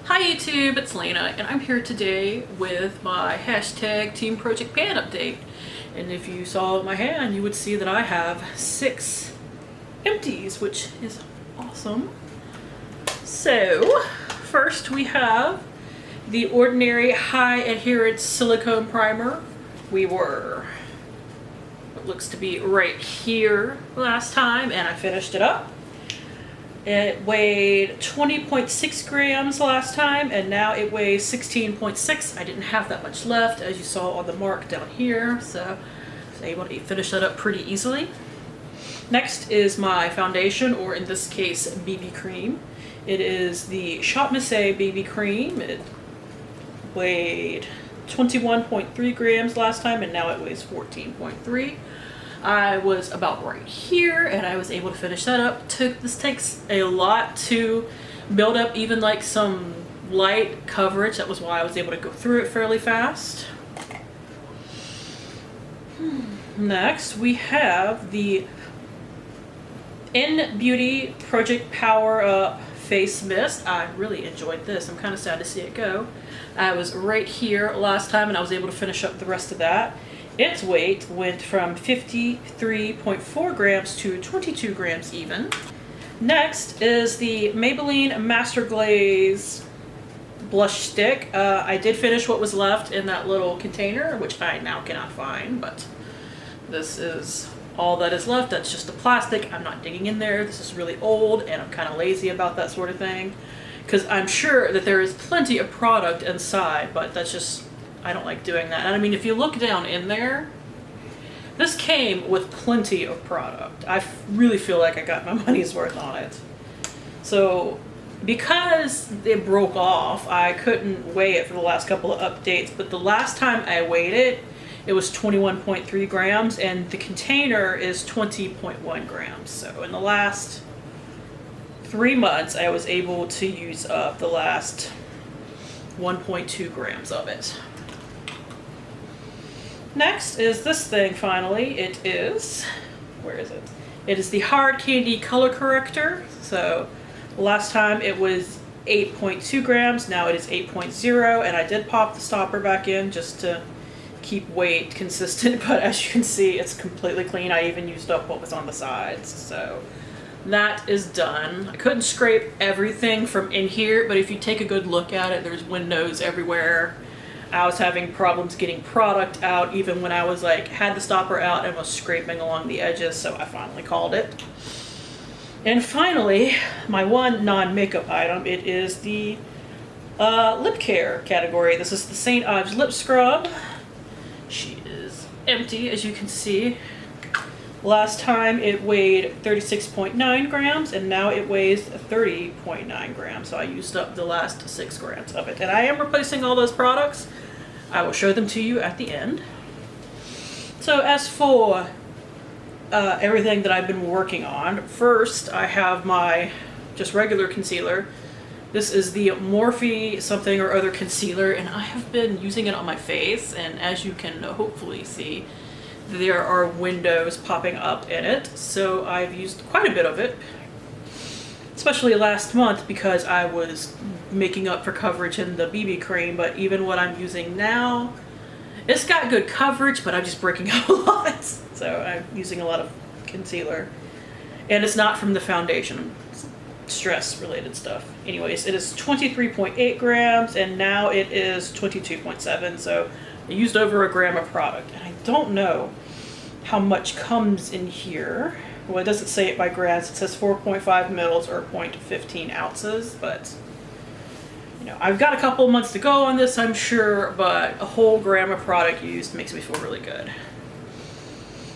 Hi YouTube, it's Lena, and I'm here today with my hashtag teamprojectpan update. And if you saw my hand, you would see that I have 6 empties, which is awesome. So, first we have the Ordinary High Adherence Silicone Primer. We were, it looks to be right here last time, and I finished it up. It weighed 20.6 grams last time, and now it weighs 16.6. I didn't have that much left, as you saw on the mark down here, so I was able to finish that up pretty easily. Next is my foundation, or in this case, BB cream. It is the Shop Miss A BB cream. It weighed 21.3 grams last time, and now it weighs 14.3. I was about right here and I was able to finish that up. This takes a lot to build up even like some light coverage. That was why I was able to go through it fairly fast. Next we have the In Beauty Project Power Up Face Mist. I really enjoyed this. I'm kind of sad to see it go. I was right here last time and I was able to finish up the rest of that. Its weight went from 53.4 grams to 22 grams even. Next is the Maybelline Master Glaze Blush Stick. I did finish what was left in that little container, which I now cannot find, but this is all that is left. That's just the plastic. I'm not digging in there. This is really old and I'm kind of lazy about that sort of thing, because I'm sure that there is plenty of product inside, but that's just, I don't like doing that. And I mean, if you look down in there, this came with plenty of product. I really feel like I got my money's worth on it. So because it broke off, I couldn't weigh it for the last couple of updates, but the last time I weighed it, it was 21.3 grams and the container is 20.1 grams. So in the last 3 months, I was able to use up the last 1.2 grams of it. Next is this thing finally. It is, where is it? It is the Hard Candy Color Corrector. So last time it was 8.2 grams, now it is 8.0, and I did pop the stopper back in just to keep weight consistent, but as you can see, it's completely clean. I even used up what was on the sides, so that is done. I couldn't scrape everything from in here, but if you take a good look at it, there's windows everywhere. I was having problems getting product out even when I was like, had the stopper out and was scraping along the edges, so I finally called it. And finally, my one non-makeup item, it is the lip care category. This is the St. Ives lip scrub. She is empty, as you can see. Last time it weighed 36.9 grams and now it weighs 30.9 grams. So I used up the last 6 grams of it. And I am replacing all those products. I will show them to you at the end. So as for everything that I've been working on, first I have my just regular concealer. This is the Morphe something or other concealer, and I have been using it on my face, and as you can hopefully see, there are windows popping up in it, so I've used quite a bit of it, especially last month because I was making up for coverage in the BB cream. But even what I'm using now, it's got good coverage, but I'm just breaking out a lot, so I'm using a lot of concealer, and it's not from the foundation, it's stress related stuff. Anyways, it is 23.8 grams and now it is 22.7, so I used over a gram of product, and I don't know how much comes in here. Well, it doesn't say it by grams. It says 4.5 mils or 0.15 ounces, but you know, I've got a couple of months to go on this, I'm sure, but a whole gram of product used makes me feel really good.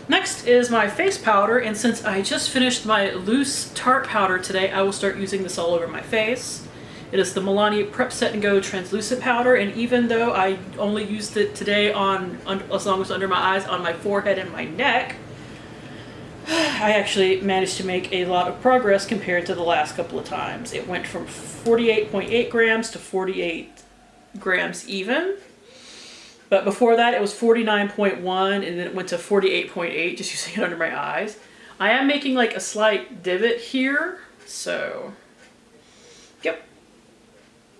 Next is my face powder, and since I just finished my loose Tarte powder today, I will start using this all over my face. It is the Milani Prep Set and Go translucent powder, and even though I only used it today on as long as under my eyes, on my forehead and my neck, I actually managed to make a lot of progress compared to the last couple of times. It went from 48.8 grams to 48 grams even. But before that it was 49.1 and then it went to 48.8 just using it under my eyes. I am making like a slight divot here, so yep.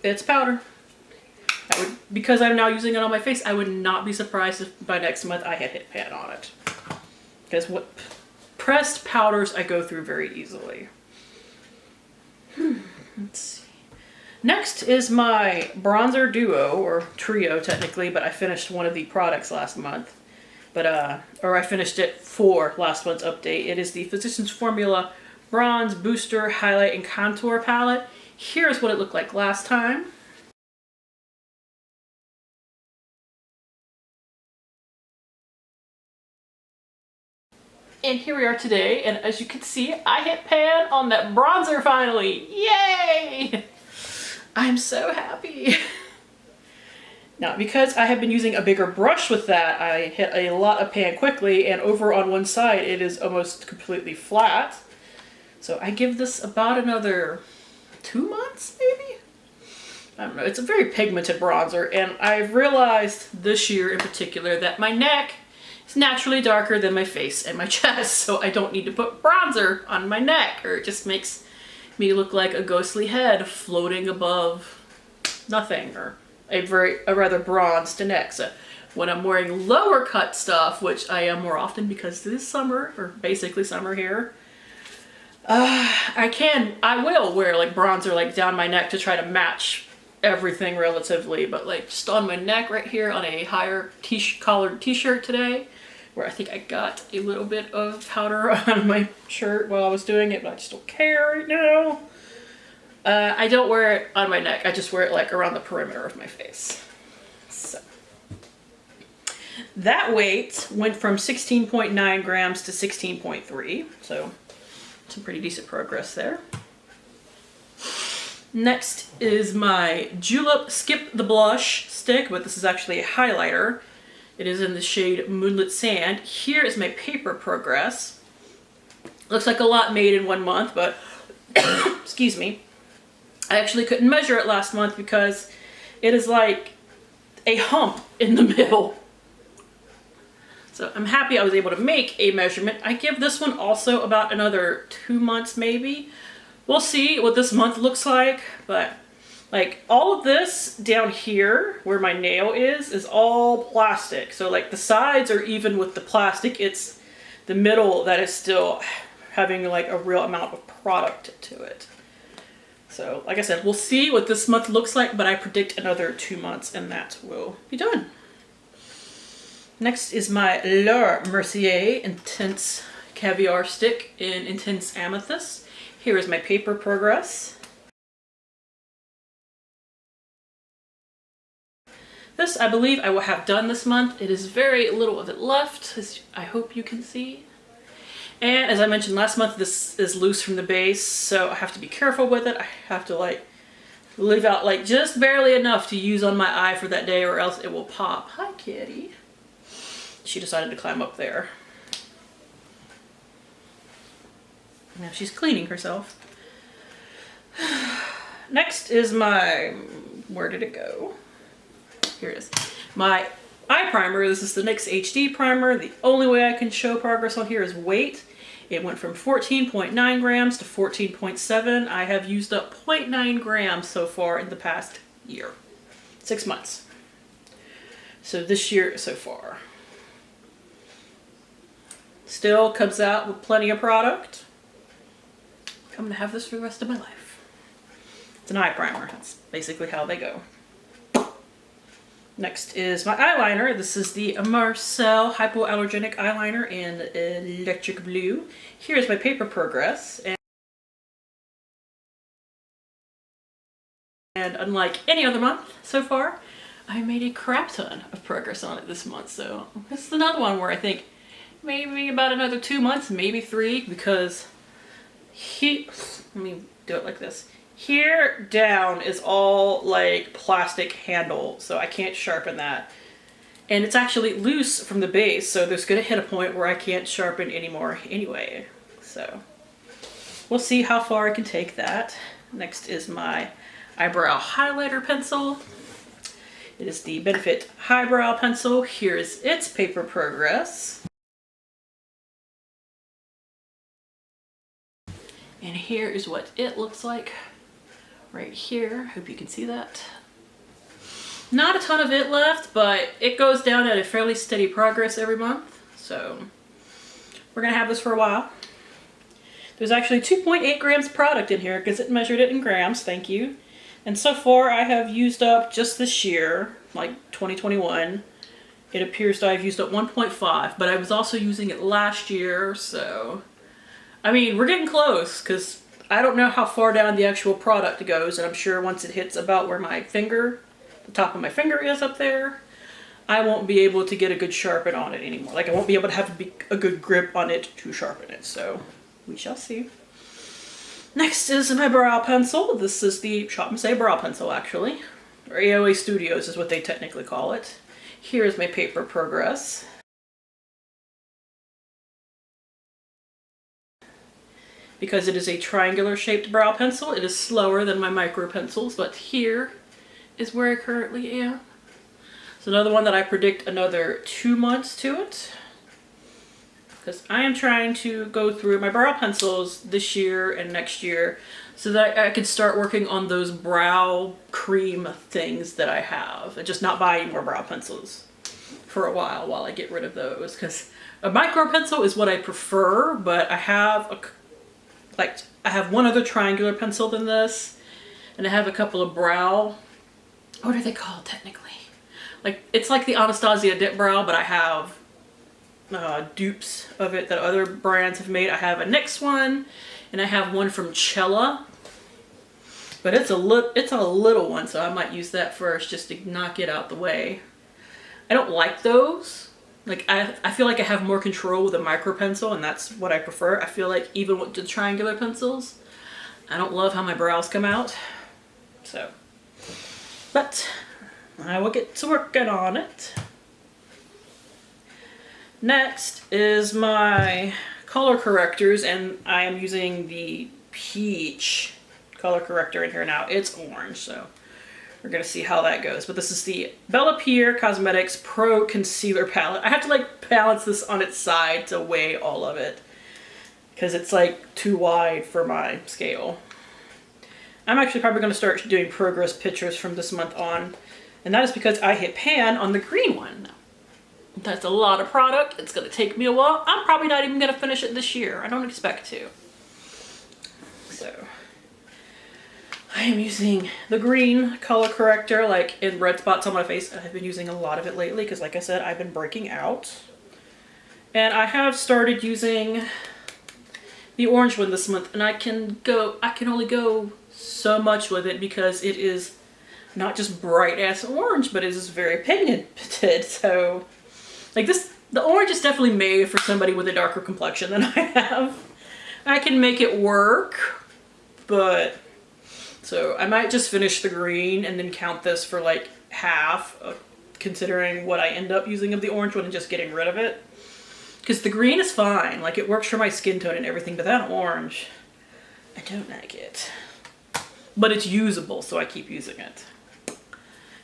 It's powder. Because I'm now using it on my face, I would not be surprised if by next month I had hit pan on it. Because what pressed powders I go through very easily. Let's see. Next is my bronzer duo, or trio technically, but I finished one of the products last month. Or I finished it for last month's update. It is the Physicians Formula Bronze Booster Highlight and Contour Palette. Here's what it looked like last time. And here we are today, and as you can see, I hit pan on that bronzer finally. Yay! I'm so happy. Now, because I have been using a bigger brush with that, I hit a lot of pan quickly, and over on one side it is almost completely flat. So I give this about another 2 months, maybe? I don't know. It's a very pigmented bronzer, and I've realized this year in particular that my neck is naturally darker than my face and my chest, so I don't need to put bronzer on my neck, or it just makes me look like a ghostly head floating above nothing, or a rather bronzed neck. So when I'm wearing lower cut stuff, which I am more often because this summer, or basically summer here, I will wear like bronzer like down my neck to try to match everything relatively, but like just on my neck right here on a higher collared t-shirt today, where I think I got a little bit of powder on my shirt while I was doing it, but I just don't care right now. I don't wear it on my neck. I just wear it like around the perimeter of my face. So that weight went from 16.9 grams to 16.3. So some pretty decent progress there. Next is my Julep Skip the Blush stick, but this is actually a highlighter. It is in the shade Moonlit Sand. Here is my paper progress. Looks like a lot made in 1 month, but excuse me. I actually couldn't measure it last month because it is like a hump in the middle. So I'm happy I was able to make a measurement. I give this one also about another 2 months maybe. We'll see what this month looks like, but like all of this down here where my nail is all plastic. So like the sides are even with the plastic. It's the middle that is still having like a real amount of product to it. So like I said, we'll see what this month looks like, but I predict another 2 months and that will be done. Next is my Laura Mercier Intense Caviar Stick in Intense Amethyst. Here is my paper progress. This, I believe, I will have done this month. It is very little of it left, as I hope you can see. And as I mentioned last month, this is loose from the base, so I have to be careful with it. I have to like leave out like just barely enough to use on my eye for that day, or else it will pop. Hi, kitty. She decided to climb up there. Now she's cleaning herself. Next is my, where did it go? Here it is. My eye primer. This is the NYX HD primer. The only way I can show progress on here is weight. It went from 14.9 grams to 14.7. I have used up 0.9 grams so far in the past year. 6 months. So this year so far. Still comes out with plenty of product. I'm gonna have this for the rest of my life. It's an eye primer. That's basically how they go. Next is my eyeliner. This is the Marcel Hypoallergenic Eyeliner in Electric Blue. Here's my paper progress. And unlike any other month so far, I made a crap ton of progress on it this month. So this is another one where I think maybe about another 2 months, maybe 3, because let me do it like this. Here down is all like plastic handle, so I can't sharpen that. And it's actually loose from the base, so there's gonna hit a point where I can't sharpen anymore anyway. So we'll see how far I can take that. Next is my eyebrow highlighter pencil. It is the Benefit Highbrow Pencil. Here is its paper progress. And here is what it looks like right here. Hope you can see that. Not a ton of it left, but it goes down at a fairly steady progress every month. So we're gonna have this for a while. There's actually 2.8 grams product in here because it measured it in grams, thank you. And so far I have used up just this year, like 2021, it appears that I've used up 1.5, but I was also using it last year, so I mean, we're getting close because I don't know how far down the actual product goes, and I'm sure once it hits about where my finger, the top of my finger is up there, I won't be able to get a good sharpen on it anymore. Like I won't be able to have a good grip on it to sharpen it, so we shall see. Next is my brow pencil. This is the Shop and Say brow pencil actually, or AOA Studios is what they technically call it. Here's my paper progress. Because it is a triangular shaped brow pencil, it is slower than my micro pencils, but here is where I currently am. It's another one that I predict another 2 months to it. Because I am trying to go through my brow pencils this year and next year so that I can start working on those brow cream things that I have and just not buy any more brow pencils for a while I get rid of those. Because a micro pencil is what I prefer, but I have I have one other triangular pencil than this, and I have a couple of brow, what are they called technically? Like, it's like the Anastasia Dip Brow, but I have dupes of it that other brands have made. I have a NYX one, and I have one from Cella, but it's a little one, so I might use that first just to knock it out the way. I don't like those. Like, I feel like I have more control with a micro pencil, and that's what I prefer. I feel like even with the triangular pencils, I don't love how my brows come out. So, but I will get to working on it. Next is my color correctors, and I am using the peach color corrector in here now. It's orange, so we're gonna see how that goes. But this is the Bella Pierre Cosmetics Pro Concealer Palette. I have to like balance this on its side to weigh all of it because it's like too wide for my scale. I'm actually probably gonna start doing progress pictures from this month on, and that is because I hit pan on the green one. That's a lot of product. It's gonna take me a while. I'm probably not even gonna finish it this year. I don't expect to. So I am using the green color corrector, like in red spots on my face. I've been using a lot of it lately because, like I said, I've been breaking out. And I have started using the orange one this month, and I can only go so much with it because it is not just bright ass orange, but it is very pigmented. So, like the orange is definitely made for somebody with a darker complexion than I have. I can make it work, but so I might just finish the green and then count this for like half, considering what I end up using of the orange one and just getting rid of it. Because the green is fine, like it works for my skin tone and everything, but that orange, I don't like it. But it's usable, so I keep using it.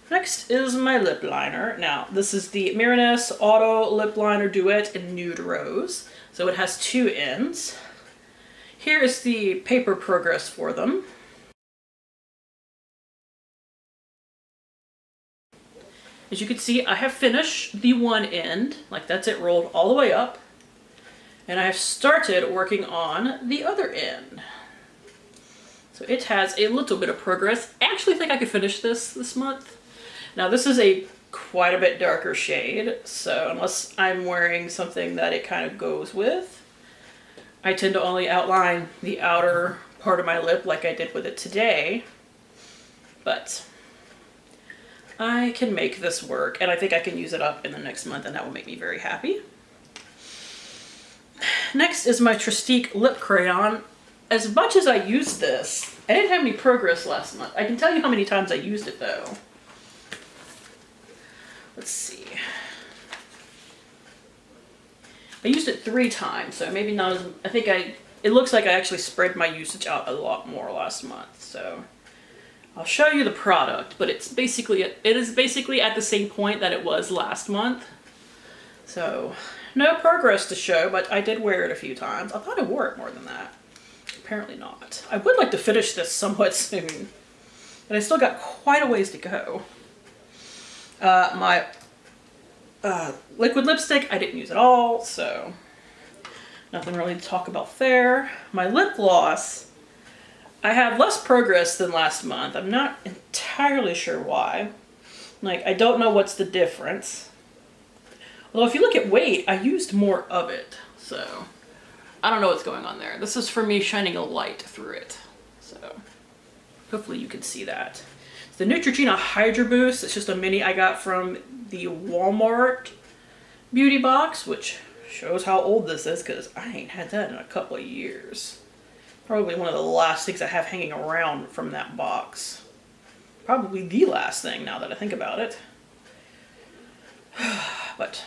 Next is my lip liner. Now, this is the Miraness Auto Lip Liner Duet in Nude Rose. So it has 2 ends. Here is the paper progress for them. As you can see, I have finished the one end, like that's it rolled all the way up, and I have started working on the other end. So it has a little bit of progress. I actually think I could finish this month. Now this is a quite a bit darker shade, so unless I'm wearing something that it kind of goes with, I tend to only outline the outer part of my lip like I did with it today, but I can make this work, and I think I can use it up in the next month, and that will make me very happy. Next is my Trestique Lip Crayon. As much as I used this, I didn't have any progress last month. I can tell you how many times I used it, though. Let's see. I used it 3 times, so maybe not as... it looks like I actually spread my usage out a lot more last month, so I'll show you the product, but it is basically at the same point that it was last month. So, no progress to show, but I did wear it a few times. I thought I wore it more than that. Apparently not. I would like to finish this somewhat soon. but I still got quite a ways to go. My liquid lipstick, I didn't use at all, so nothing really to talk about there. My lip gloss, I have less progress than last month. I'm not entirely sure why. Like, I don't know what's the difference. Although if you look at weight, I used more of it, so I don't know what's going on there. This is for me shining a light through it, so hopefully you can see that. It's the Neutrogena Hydra Boost. It's just a mini I got from the Walmart beauty box, which shows how old this is because I ain't had that in a couple of years. Probably one of the last things I have hanging around from that box. Probably the last thing now that I think about it. But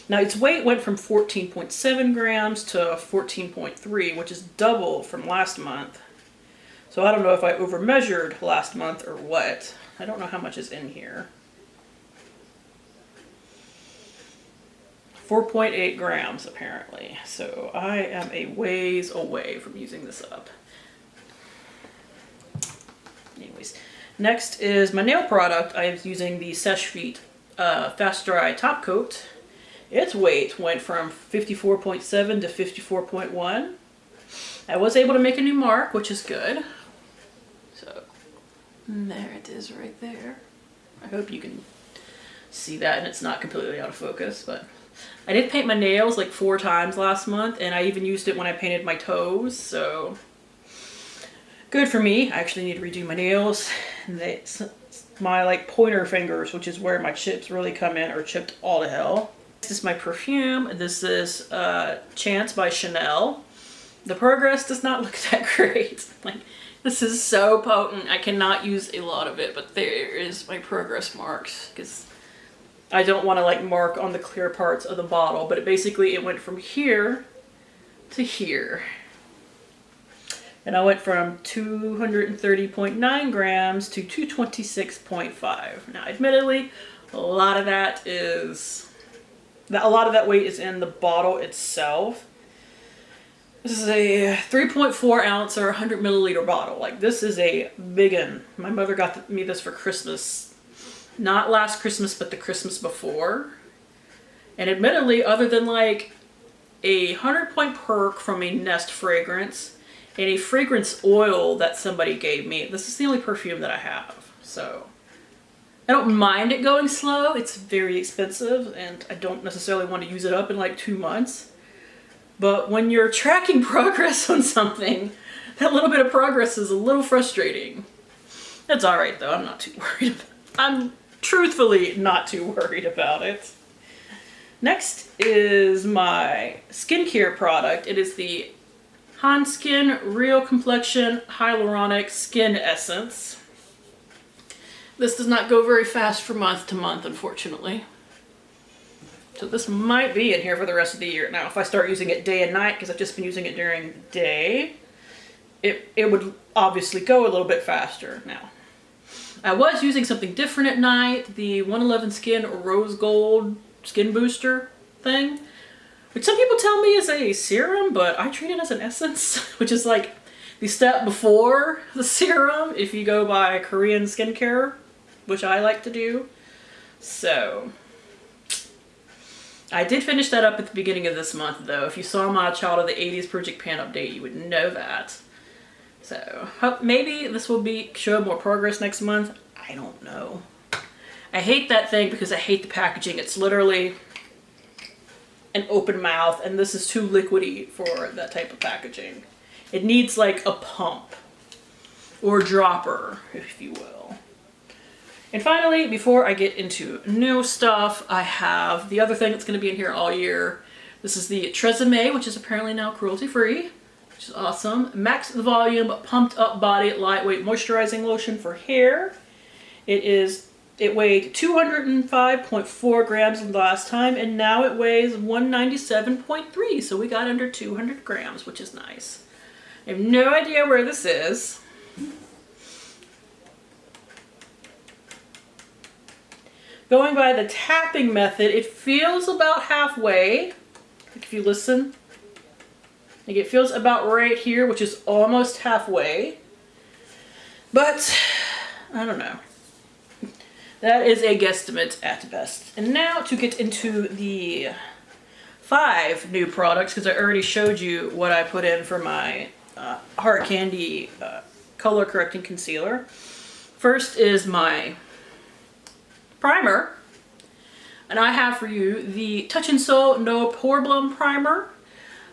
now its weight went from 14.7 grams to 14.3, which is double from last month. So I don't know if I overmeasured last month or what. I don't know how much is in here. 4.8 grams apparently. So I am a ways away from using this up. Anyways, next is my nail product. I am using the Seche Feet Fast Dry Top Coat. Its weight went from 54.7 to 54.1. I was able to make a new mark, which is good. So there it is right there. I hope you can see that and it's not completely out of focus, but I did paint my nails like 4 times last month, and I even used it when I painted my toes, so good for me. I actually need to redo my nails. And my like pointer fingers, which is where my chips really come in, are chipped all to hell. This is my perfume. This is Chance by Chanel. The progress does not look that great. Like, this is so potent. I cannot use a lot of it, but there is my progress marks because I don't want to like mark on the clear parts of the bottle, but it went from here to here. And I went from 230.9 grams to 226.5. Now, admittedly, a lot of that weight is in the bottle itself. This is a 3.4 ounce or 100 milliliter bottle. Like, this is a big one. My mother got me this for Christmas. Not last Christmas, but the Christmas before. And admittedly, other than like a 100-point perk from a Nest fragrance and a fragrance oil that somebody gave me, this is the only perfume that I have. So I don't mind it going slow. It's very expensive and I don't necessarily want to use it up in like 2 months. But when you're tracking progress on something, that little bit of progress is a little frustrating. It's all right though. I'm not too worried about it. I'm truthfully not too worried about it. Next is my skincare product. It is the Hanskin Real Complexion Hyaluronic Skin Essence. This does not go very fast from month to month, unfortunately. So this might be in here for the rest of the year. Now, if I start using it day and night, because I've just been using it during the day, it would obviously go a little bit faster now. I was using something different at night, the 111 Skin Rose Gold Skin Booster thing, which some people tell me is a serum, but I treat it as an essence, which is like the step before the serum if you go by Korean skincare, which I like to do. So I did finish that up at the beginning of this month though. If you saw my Child of the 80s Project Pan update, you would know that. So maybe this will show more progress next month. I don't know. I hate that thing because I hate the packaging. It's literally an open mouth, and this is too liquidy for that type of packaging. It needs like a pump or dropper, if you will. And finally, before I get into new stuff, I have the other thing that's going to be in here all year. This is the Tresemme, which is apparently now cruelty-free. Which is awesome. Max Volume Pumped Up Body Lightweight Moisturizing Lotion for hair. It weighed 205.4 grams last time, and now it weighs 197.3, so we got under 200 grams, which is nice. I have no idea where this is. Going by the tapping method, it feels about halfway. If you listen. Like it feels about right here, which is almost halfway. But I don't know. That is a guesstimate at best. And now to get into the 5 new products, because I already showed you what I put in for my Hard Candy color correcting concealer. First is my primer. And I have for you the Touch in Sol No Problem Primer.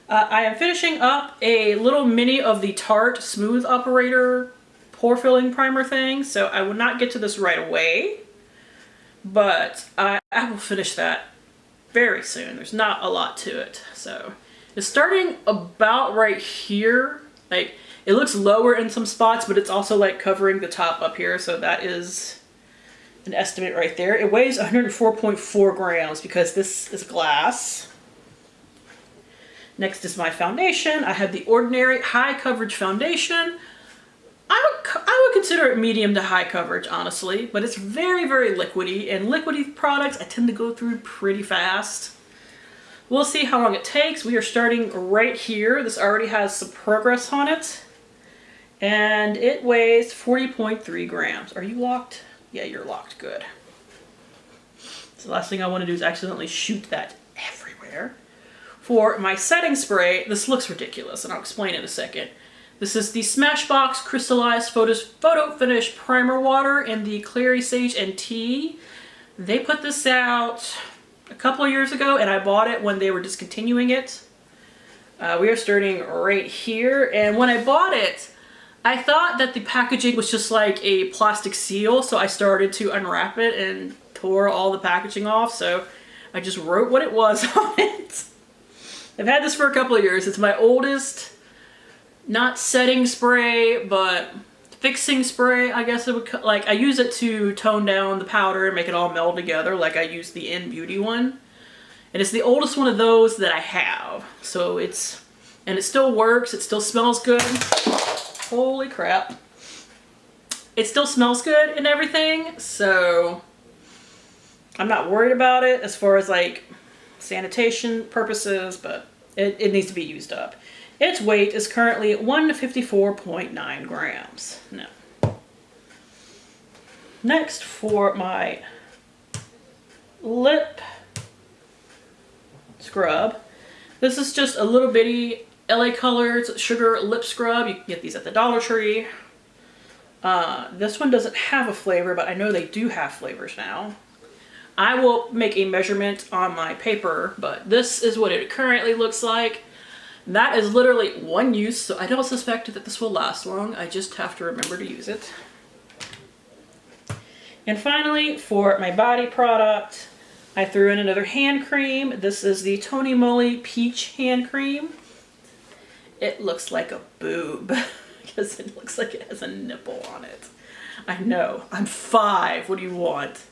I am finishing up a little mini of the Tarte Smooth Operator pore filling primer thing, so I will not get to this right away, but I will finish that very soon. There's not a lot to it, so it's starting about right here. Like, it looks lower in some spots, but it's also like covering the top up here, so that is an estimate right there. It weighs 104.4 grams because this is glass. Next is my foundation. I have the Ordinary High Coverage Foundation. I would consider it medium to high coverage, honestly, but it's very, very liquidy, and liquidy products I tend to go through pretty fast. We'll see how long it takes. We are starting right here. This already has some progress on it, and it weighs 40.3 grams. Are you locked? Yeah, you're locked. Good. So the last thing I want to do is accidentally shoot that everywhere. For my setting spray, this looks ridiculous, and I'll explain in a second. This is the Smashbox Crystallized Photo Finish Primer Water in the Clary Sage and Tea. They put this out a couple of years ago, and I bought it when they were discontinuing it. We are starting right here, and when I bought it, I thought that the packaging was just like a plastic seal, so I started to unwrap it and tore all the packaging off, so I just wrote what it was on it. I've had this for a couple of years. It's my oldest, not setting spray, but fixing spray, I guess it would, like, I use it to tone down the powder and make it all meld together, like I use the In Beauty one. And it's the oldest one of those that I have. So and it still works, it still smells good. Holy crap. It still smells good and everything, so I'm not worried about it as far as like sanitation purposes, but it needs to be used up. Its weight is currently 154.9 grams. No. Next, for my lip scrub, this is just a little bitty LA Colors Sugar Lip Scrub. You can get these at the Dollar Tree. This one doesn't have a flavor, but I know they do have flavors now. I will make a measurement on my paper, but this is what it currently looks like. That is literally one use, so I don't suspect that this will last long. I just have to remember to use it. And finally, for my body product, I threw in another hand cream. This is the Tony Moly Peach Hand Cream. It looks like a boob because it looks like it has a nipple on it. I know, I'm 5. What do you want?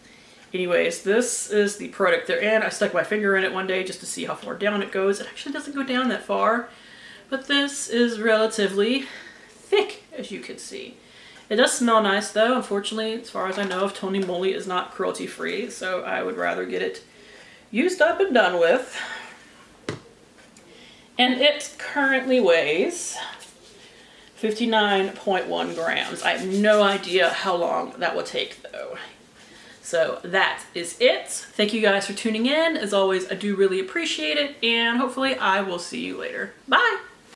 Anyways, this is the product they're in. I stuck my finger in it one day just to see how far down it goes. It actually doesn't go down that far, but this is relatively thick, as you can see. It does smell nice though. Unfortunately, as far as I know, Tony Moly is not cruelty free, so I would rather get it used up and done with. And it currently weighs 59.1 grams. I have no idea how long that will take though. So that is it. Thank you guys for tuning in. As always, I do really appreciate it, and hopefully I will see you later. Bye!